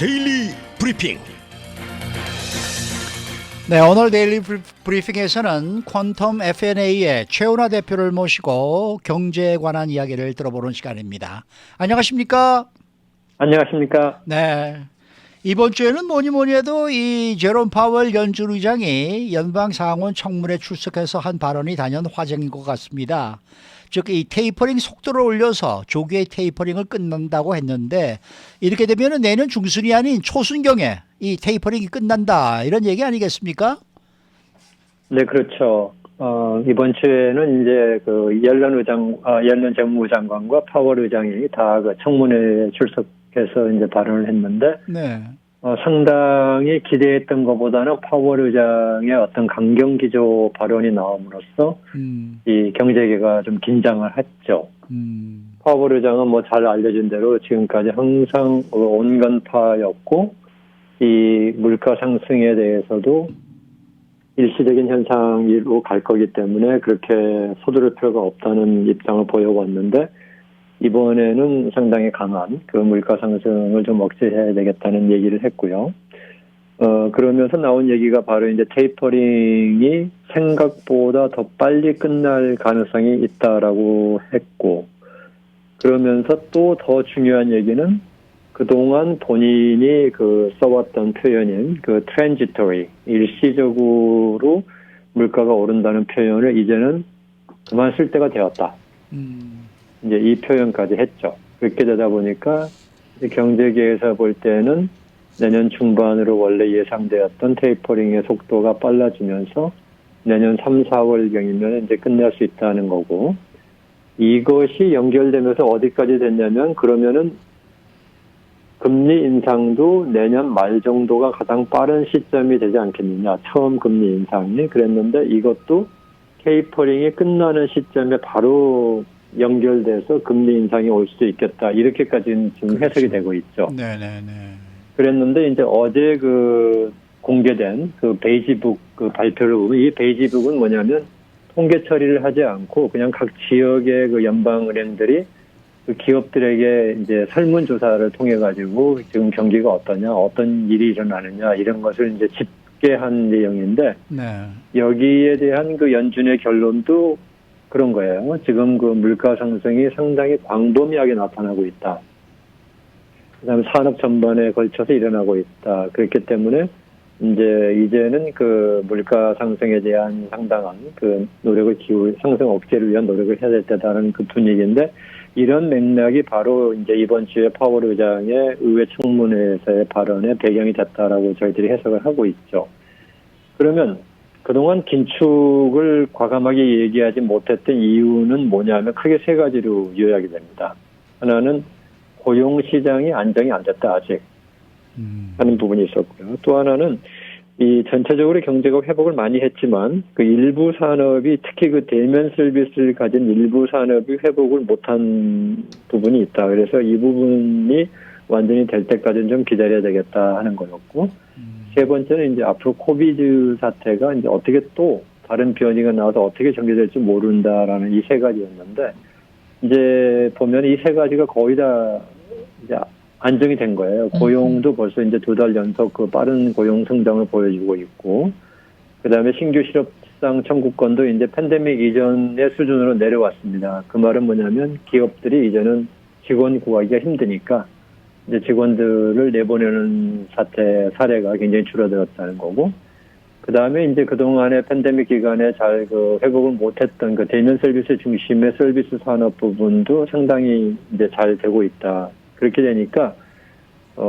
데일리 브리핑. 네, 오늘 데일리 브리핑에서는 퀀텀 FNA의 최은하 대표를 모시고 경제에 관한 이야기를 들어보는 시간입니다. 안녕하십니까? 안녕하십니까? 네. 이번 주에는 뭐니 해도 이 제롬 파월 연준 의장이 연방 상원 청문회 출석해서 한 발언이 단연 화제인 것 같습니다. 즉 이 테이퍼링 속도를 올려서 조기의 테이퍼링을 끝난다고 했는데 이렇게 되면 내년 중순이 아닌 초순경에 이 테이퍼링이 끝난다 이런 얘기 아니겠습니까? 네, 그렇죠. 이번 주에는 이제 옐런 재무장관과 파월 의장이 다 그 청문회에 출석해서 이제 발언을 했는데, 네. 상당히 기대했던 것보다는 파월 의장의 어떤 강경기조 발언이 나옴으로써 이 경제계가 좀 긴장을 했죠. 파월 의장은 뭐 잘 알려진 대로 지금까지 항상 온건파였고, 이 물가 상승에 대해서도 일시적인 현상으로 갈 거기 때문에 그렇게 서두를 필요가 없다는 입장을 보여왔는데, 이번에는 상당히 강한 그 물가 상승을 좀 억제해야 되겠다는 얘기를 했고요. 그러면서 나온 얘기가 바로 이제 테이퍼링이 생각보다 더 빨리 끝날 가능성이 있다라고 했고, 그러면서 또 더 중요한 얘기는 그동안 본인이 그 써왔던 표현인 그 transitory, 일시적으로 물가가 오른다는 표현을 이제는 그만 쓸 때가 되었다. 이제 이 표현까지 했죠. 그렇게 되다 보니까 경제계에서 볼 때는 내년 중반으로 원래 예상되었던 테이퍼링의 속도가 빨라지면서 내년 3, 4월경이면 이제 끝낼 수 있다는 거고, 이것이 연결되면서 어디까지 됐냐면, 그러면은 금리 인상도 내년 말 정도가 가장 빠른 시점이 되지 않겠느냐. 처음 금리 인상이 그랬는데 이것도 테이퍼링이 끝나는 시점에 바로 연결돼서 금리 인상이 올 수도 있겠다. 이렇게까지는 지금 그렇죠. 해석이 되고 있죠. 네네네. 그랬는데 이제 어제 그 공개된 그 베이지북 그 발표를 보면, 이 베이지북은 뭐냐면 통계 처리를 하지 않고 그냥 각 지역의 그 연방은행들이 그 기업들에게 이제 설문조사를 통해 가지고 지금 경기가 어떠냐, 어떤 일이 일어나느냐 이런 것을 이제 집계한 내용인데, 네. 여기에 대한 그 연준의 결론도 그런 거예요. 지금 그 물가 상승이 상당히 광범위하게 나타나고 있다. 그다음에 산업 전반에 걸쳐서 일어나고 있다. 그렇기 때문에 이제는 그 물가 상승에 대한 상당한 그 노력을 상승 억제를 위한 노력을 해야 될 때다라는 그 분위기인데, 이런 맥락이 바로 이제 이번 주에 파월 의장의 의회 청문회에서의 발언의 배경이 됐다라고 저희들이 해석을 하고 있죠. 그러면 그동안 긴축을 과감하게 얘기하지 못했던 이유는 뭐냐면 크게 세 가지로 요약이 됩니다. 하나는 고용시장이 안정이 안 됐다 아직 하는 부분이 있었고요. 또 하나는 이 전체적으로 경제가 회복을 많이 했지만 그 일부 산업이, 특히 그 대면 서비스를 가진 일부 산업이 회복을 못한 부분이 있다. 그래서 이 부분이 완전히 될 때까지는 좀 기다려야 되겠다 하는 거였고, 세 번째는 이제 앞으로 코비드 사태가 이제 어떻게 또 다른 변이가 나와서 어떻게 전개될지 모른다라는 이 세 가지였는데, 이제 보면 이 세 가지가 거의 다 이제 안정이 된 거예요. 고용도 벌써 이제 2달 연속 그 빠른 고용 성장을 보여주고 있고, 그 다음에 신규 실업상 청구권도 이제 팬데믹 이전의 수준으로 내려왔습니다. 그 말은 뭐냐면 기업들이 이제는 직원 구하기가 힘드니까 이제 직원들을 내보내는 사례가 굉장히 줄어들었다는 거고, 그 다음에 이제 그동안의 팬데믹 기간에 잘 그 회복을 못했던 그 대면 서비스 중심의 서비스 산업 부분도 상당히 이제 잘 되고 있다. 그렇게 되니까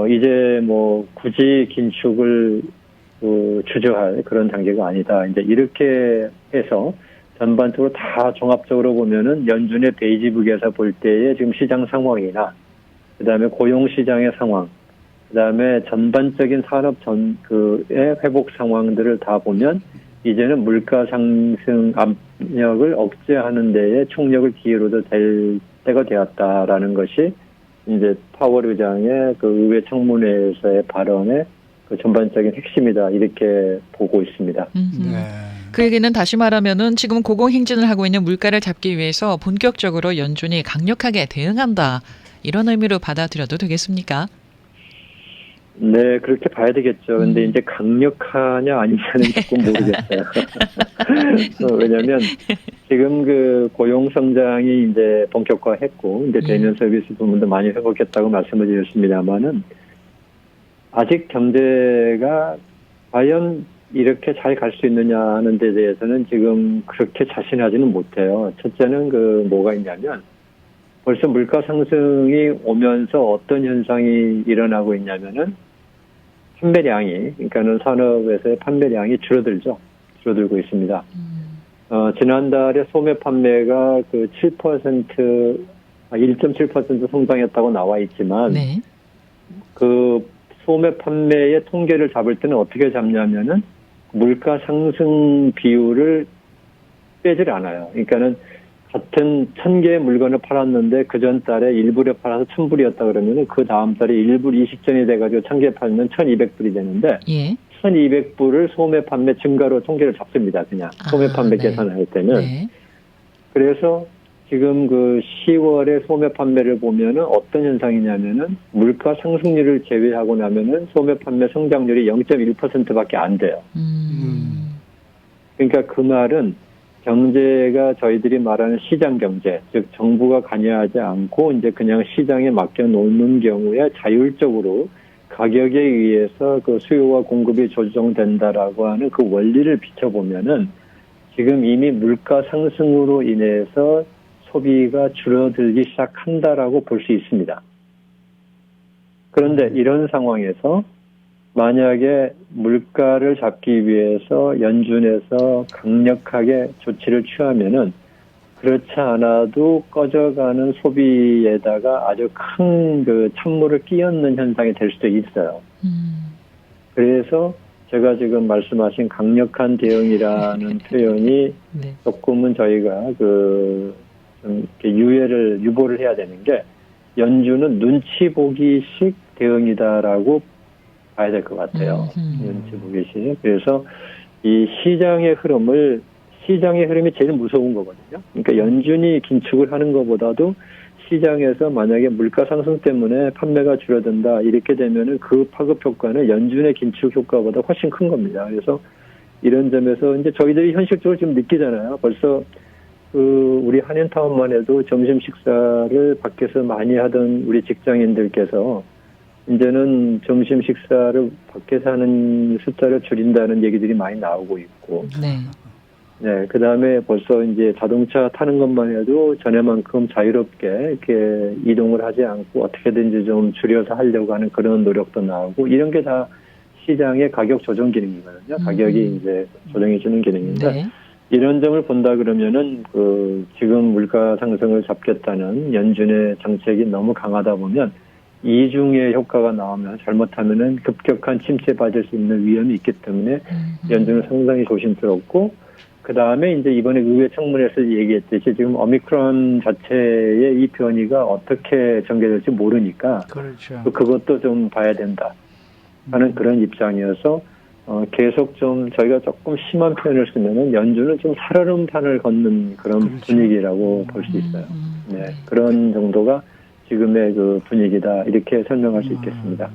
이제 뭐 굳이 긴축을 주저할 그런 단계가 아니다. 이제 이렇게 해서 전반적으로 다 종합적으로 보면은 연준의 베이지북에서 볼 때의 지금 시장 상황이나, 그다음에 고용 시장의 상황, 그다음에 전반적인 산업 의 회복 상황들을 다 보면 이제는 물가 상승 압력을 억제하는 데에 총력을 기울여도 될 때가 되었다라는 것이 이제 파월 의장의 그 의회 청문회에서의 발언의 그 전반적인 핵심이다, 이렇게 보고 있습니다. 네. 그 얘기는 다시 말하면은 지금 고공행진을 하고 있는 물가를 잡기 위해서 본격적으로 연준이 강력하게 대응한다, 이런 의미로 받아들여도 되겠습니까? 네, 그렇게 봐야 되겠죠. 근데 이제 강력하냐 아니냐는 조금 모르겠어요. 왜냐면 지금 그 고용 성장이 이제 본격화했고, 이제 대면 서비스 부문도 많이 회복했다고 말씀을 드렸습니다만은 아직 경제가 과연 이렇게 잘 갈 수 있느냐 하는 데 대해서는 지금 그렇게 자신하지는 못해요. 첫째는 그 뭐가 있냐면 벌써 물가 상승이 오면서 어떤 현상이 일어나고 있냐면은 판매량이, 그러니까는 산업에서의 판매량이 줄어들고 있습니다. 지난달에 소매 판매가 그 1.7% 성장했다고 나와 있지만, 네. 그 소매 판매의 통계를 잡을 때는 어떻게 잡냐면은 물가 상승 비율을 빼질 않아요. 그러니까는 같은 1,000개의 물건을 팔았는데 그 전 달에 1불에 팔아서 1,000불이었다 그러면은 그 다음 달에 1불 20전이 돼가지고 1,000개 팔면 1,200불이 되는데, 예. 1,200불을 소매 판매 증가로 통계를 잡습니다. 그냥 소매 판매 네. 계산을 할 때는. 네. 그래서 지금 그 10월에 소매 판매를 보면은 어떤 현상이냐면은 물가 상승률을 제외하고 나면은 소매 판매 성장률이 0.1%밖에 안 돼요. 그러니까 그 말은 경제가 저희들이 말하는 시장 경제, 즉 정부가 관여하지 않고 이제 그냥 시장에 맡겨 놓는 경우에 자율적으로 가격에 의해서 그 수요와 공급이 조정된다라고 하는 그 원리를 비춰보면은 지금 이미 물가 상승으로 인해서 소비가 줄어들기 시작한다라고 볼 수 있습니다. 그런데 이런 상황에서 만약에 물가를 잡기 위해서 연준에서 강력하게 조치를 취하면은 그렇지 않아도 꺼져가는 소비에다가 아주 큰 그 찬물을 끼얹는 현상이 될 수도 있어요. 그래서 제가 지금 말씀하신 강력한 대응이라는 표현이 네. 조금은 저희가 좀 이렇게 유보를 해야 되는 게, 연준은 눈치 보기식 대응이다라고 봐야 될 것 같아요. 눈치 보기식. 그래서 이 시장의 흐름이 제일 무서운 거거든요. 그러니까 연준이 긴축을 하는 것보다도 시장에서 만약에 물가 상승 때문에 판매가 줄어든다 이렇게 되면은 그 파급 효과는 연준의 긴축 효과보다 훨씬 큰 겁니다. 그래서 이런 점에서 이제 저희들이 현실적으로 지금 느끼잖아요. 벌써 우리 한인타운만 해도 점심 식사를 밖에서 많이 하던 우리 직장인들께서 이제는 점심 식사를 밖에서 하는 숫자를 줄인다는 얘기들이 많이 나오고 있고, 네. 네, 그 다음에 벌써 이제 자동차 타는 것만 해도 전에만큼 자유롭게 이렇게 이동을 하지 않고 어떻게든지 좀 줄여서 하려고 하는 그런 노력도 나오고, 이런 게 다 시장의 가격 조정 기능이거든요. 가격이 이제 조정해주는 기능인데, 네. 이런 점을 본다 그러면은 지금 물가 상승을 잡겠다는 연준의 정책이 너무 강하다 보면 이중의 효과가 나오면 잘못하면은 급격한 침체에 빠질 수 있는 위험이 있기 때문에 연준은 상당히 조심스럽고, 그 다음에 이제 이번에 의회 청문회에서 얘기했듯이 지금 오미크론 자체의 이 변이가 어떻게 전개될지 모르니까 그렇죠. 그것도 좀 봐야 된다 하는 그런 입장이어서 계속 좀 저희가 조금 심한 표현을 쓰면은 연준은 좀 살얼음판을 걷는 그런 그렇죠. 분위기라고 볼 수 있어요. 네, 그런 정도가 지금의 그 분위기다 이렇게 설명할 수 있겠습니다.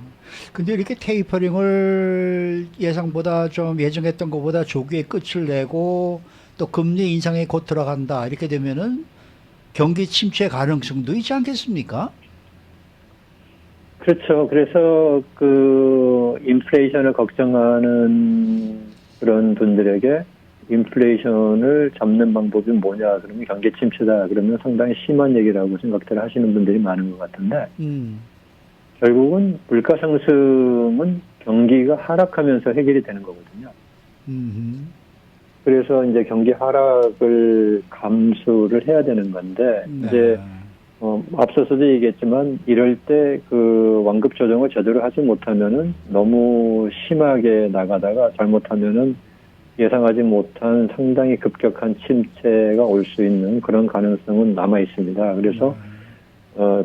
근데 이렇게 테이퍼링을 예상보다 좀 예정했던 것보다 조기에 끝을 내고 또 금리 인상에 곧 들어간다 이렇게 되면은 경기 침체 가능성도 있지 않겠습니까? 그렇죠. 그래서 인플레이션을 걱정하는 그런 분들에게 인플레이션을 잡는 방법이 뭐냐 그러면 경기 침체다 그러면 상당히 심한 얘기라고 생각들 하시는 분들이 많은 것 같은데, 결국은 물가 상승은 경기가 하락하면서 해결이 되는 거거든요. 그래서 이제 경기 하락을 감수를 해야 되는 건데, 네. 이제 앞서서도 얘기했지만 이럴 때 그 완급 조정을 제대로 하지 못하면은 너무 심하게 나가다가 잘못하면은 예상하지 못한 상당히 급격한 침체가 올 수 있는 그런 가능성은 남아 있습니다. 그래서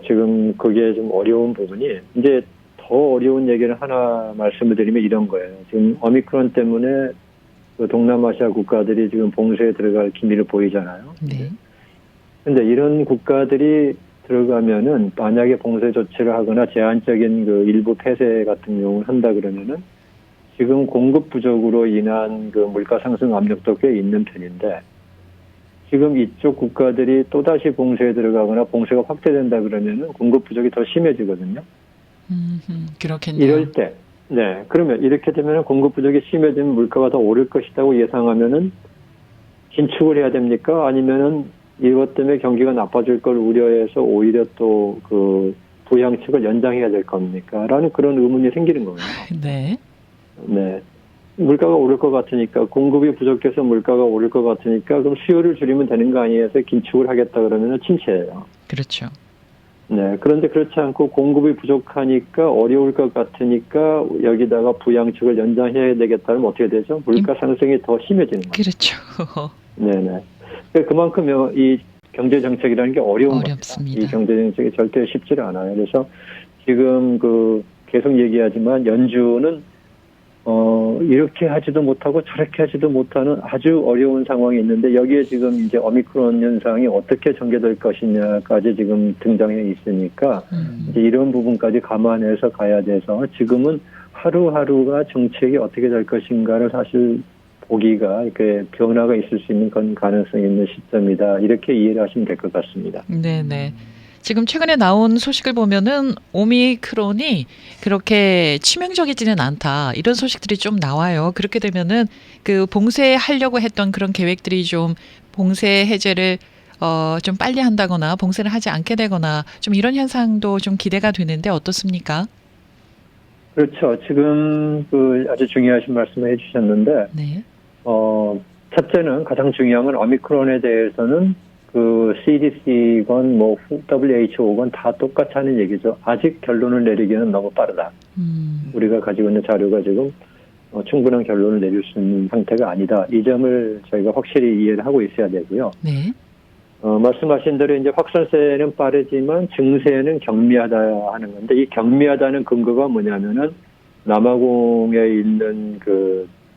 지금 그게 좀 어려운 부분이, 이제 더 어려운 얘기를 하나 말씀을 드리면 이런 거예요. 지금 오미크론 때문에 그 동남아시아 국가들이 지금 봉쇄에 들어갈 기미를 보이잖아요. 네. 근데 이런 국가들이 들어가면은 만약에 봉쇄 조치를 하거나 제한적인 그 일부 폐쇄 같은 경우를 한다 그러면은 지금 공급 부족으로 인한 그 물가 상승 압력도 꽤 있는 편인데 지금 이쪽 국가들이 또다시 봉쇄에 들어가거나 봉쇄가 확대된다 그러면은 공급 부족이 더 심해지거든요. 그렇겠네요. 이럴 때, 네, 그러면 이렇게 되면 공급 부족이 심해지면 물가가 더 오를 것이라고 예상하면은 긴축을 해야 됩니까? 아니면은 이것 때문에 경기가 나빠질 걸 우려해서 오히려 또 그 부양책을 연장해야 될 겁니까? 라는 그런 의문이 생기는 거예요. 네. 네. 물가가 오를 것 같으니까 공급이 부족해서 물가가 오를 것 같으니까 그럼 수요를 줄이면 되는 거 아니에요? 해서 긴축을 하겠다 그러면은 침체예요. 그렇죠. 네. 그런데 그렇지 않고 공급이 부족하니까 어려울 것 같으니까 여기다가 부양책을 연장해야 되겠다면 어떻게 되죠? 물가 상승이 더 심해지는 거죠. 그렇죠. 네네. 그만큼 이 경제 정책이라는 게 어려운 어렵습니다. 겁니다. 이 경제 정책이 절대 쉽지가 않아요. 그래서 지금 그 계속 얘기하지만 연준은 이렇게 하지도 못하고 저렇게 하지도 못하는 아주 어려운 상황이 있는데 여기에 지금 이제 오미크론 현상이 어떻게 전개될 것이냐까지 지금 등장해 있으니까 이제 이런 부분까지 감안해서 가야 돼서 지금은 하루하루가 정책이 어떻게 될 것인가를 사실 보기가 이렇게 변화가 있을 수 있는 그런 가능성이 있는 시점이다. 이렇게 이해를 하시면 될 것 같습니다. 네네. 지금 최근에 나온 소식을 보면은 오미크론이 그렇게 치명적이지는 않다. 이런 소식들이 좀 나와요. 그렇게 되면은 그 봉쇄하려고 했던 그런 계획들이 좀 봉쇄 해제를 좀 빨리 한다거나 봉쇄를 하지 않게 되거나 좀 이런 현상도 좀 기대가 되는데 어떻습니까? 그렇죠. 지금 그 아주 중요하신 말씀을 해주셨는데, 네. 첫째는 가장 중요한 건 오미크론에 대해서는 그 CDC건 뭐 WHO건 다 똑같이 하는 얘기죠. 아직 결론을 내리기는 너무 빠르다. 우리가 가지고 있는 자료가 지금 충분한 결론을 내릴 수 있는 상태가 아니다. 이 점을 저희가 확실히 이해를 하고 있어야 되고요. 네. 말씀하신 대로 이제 확산세는 빠르지만 증세는 경미하다 하는 건데 이 경미하다는 근거가 뭐냐면은 남아공에 있는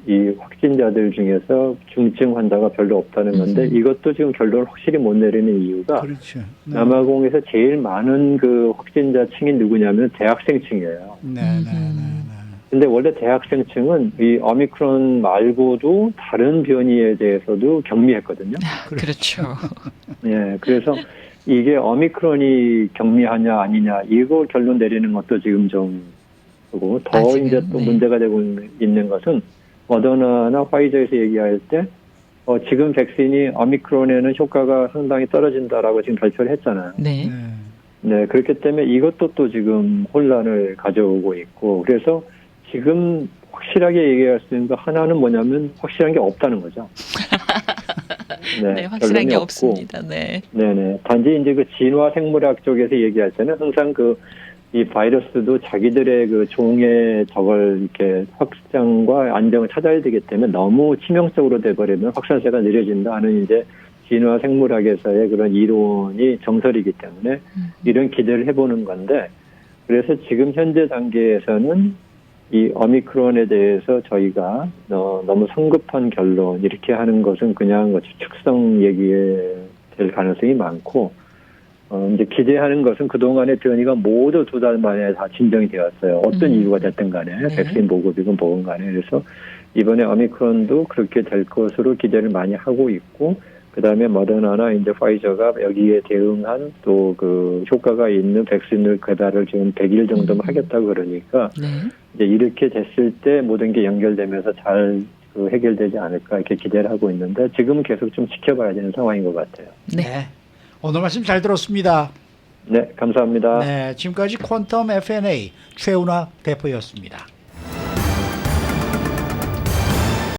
이 확진자들 중에서 중증 환자가 별로 없다는 건데 이것도 지금 결론을 확실히 못 내리는 이유가 그렇죠. 네. 남아공에서 제일 많은 그 확진자층이 누구냐면 대학생층이에요. 네, 네, 네. 근데 원래 대학생층은 이 오미크론 말고도 다른 변이에 대해서도 경미했거든요. 그렇죠. 예, 그래서 이게 오미크론이 경미하냐 아니냐 이거 결론 내리는 것도 지금 좀 그리고 더 아직은, 이제 또 네. 문제가 되고 있는 것은 모더나나 화이저에서 얘기할 때 지금 백신이 오미크론에는 효과가 상당히 떨어진다라고 지금 발표를 했잖아요. 네. 네, 그렇기 때문에 이것도 또 지금 혼란을 가져오고 있고 그래서 지금 확실하게 얘기할 수 있는 거 하나는 뭐냐면 확실한 게 없다는 거죠. 네, 확실한 게 없고. 없습니다. 네. 네네. 단지 이제 그 진화 생물학 쪽에서 얘기할 때는 항상 이 바이러스도 자기들의 그 종의 저걸 이렇게 확장과 안정을 찾아야 되기 때문에 너무 치명적으로 돼버리면 확산세가 느려진다 하는 이제 진화 생물학에서의 그런 이론이 정설이기 때문에 이런 기대를 해보는 건데 그래서 지금 현재 단계에서는 이 오미크론에 대해서 저희가 너무 성급한 결론 이렇게 하는 것은 그냥 추측성 얘기에 될 가능성이 많고 이제 기대하는 것은 그동안의 변이가 모두 2달 만에 다 진정이 되었어요. 어떤 이유가 됐든 간에 네. 백신 보급이건 뭐건 간에 그래서 이번에 오미크론도 그렇게 될 것으로 기대를 많이 하고 있고 그다음에 모더나나 이제 화이저가 여기에 대응한 또 그 효과가 있는 백신을 개발을 지금 100일 정도만 하겠다고 그러니까 네. 이제 이렇게 됐을 때 모든 게 연결되면서 잘 해결되지 않을까 이렇게 기대를 하고 있는데 지금은 계속 좀 지켜봐야 되는 상황인 것 같아요. 네. 오늘 말씀 잘 들었습니다. 네, 감사합니다. 네, 지금까지 퀀텀 FNA 최은하 대표였습니다.